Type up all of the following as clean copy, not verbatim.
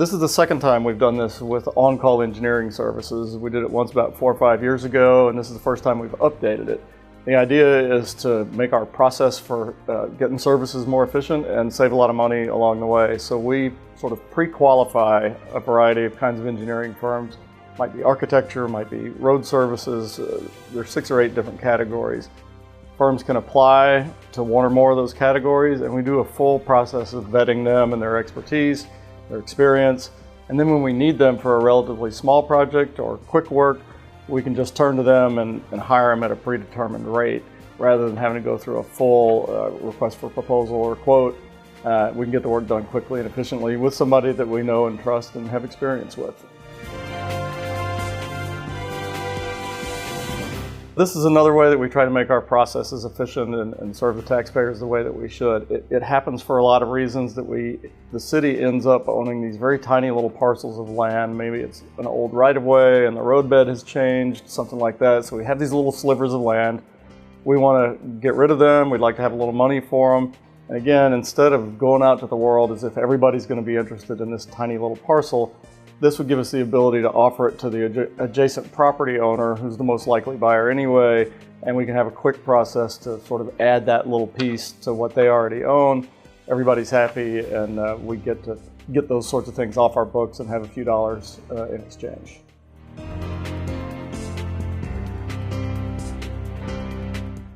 This is the second time we've done this with on-call engineering services. We did it once about 4 or 5 years ago, and this is the first time we've updated it. The idea is to make our process for getting services more efficient and save a lot of money along the way. So we sort of pre-qualify a variety of kinds of engineering firms. Might be architecture, might be road services. There's 6 or 8 different categories. Firms can apply to one or more of those categories, and we do a full process of vetting them and their expertise, their experience. And then when we need them for a relatively small project or quick work, we can just turn to them and hire them at a predetermined rate rather than having to go through a full request for proposal or quote. We can get the work done quickly and efficiently with somebody that we know and trust and have experience with. This is another way that we try to make our processes efficient and serve the taxpayers the way that we should. It happens for a lot of reasons that the city ends up owning these very tiny little parcels of land. Maybe it's an old right-of-way and the roadbed has changed, something like that. So we have these little slivers of land. We want to get rid of them. We'd like to have a little money for them. And again, instead of going out to the world as if everybody's going to be interested in this tiny little parcel, this would give us the ability to offer it to the adjacent property owner, who's the most likely buyer anyway, and we can have a quick process to sort of add that little piece to what they already own. Everybody's happy, and we get to get those sorts of things off our books and have a few dollars in exchange.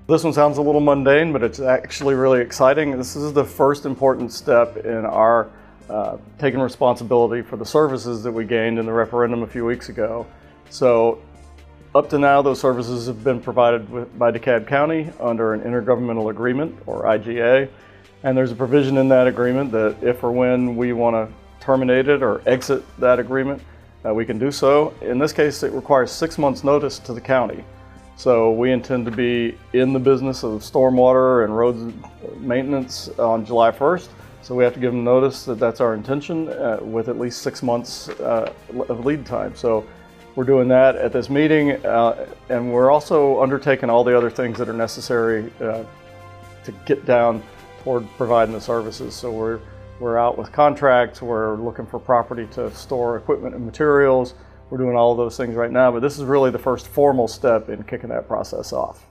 This one sounds a little mundane, but it's actually really exciting. This is the first important step in our taking responsibility for the services that we gained in the referendum a few weeks ago. So up to now, those services have been provided by DeKalb County under an intergovernmental agreement, or IGA, and there's a provision in that agreement that if or when we want to terminate it or exit that agreement, we can do so. In this case, it requires 6 months notice to the county. So we intend to be in the business of stormwater and roads maintenance on July 1st. So we have to give them notice that that's our intention with at least 6 months of lead time. So we're doing that at this meeting, and we're also undertaking all the other things that are necessary to get down toward providing the services. So we're out with contracts, we're looking for property to store equipment and materials. We're doing all of those things right now, but this is really the first formal step in kicking that process off.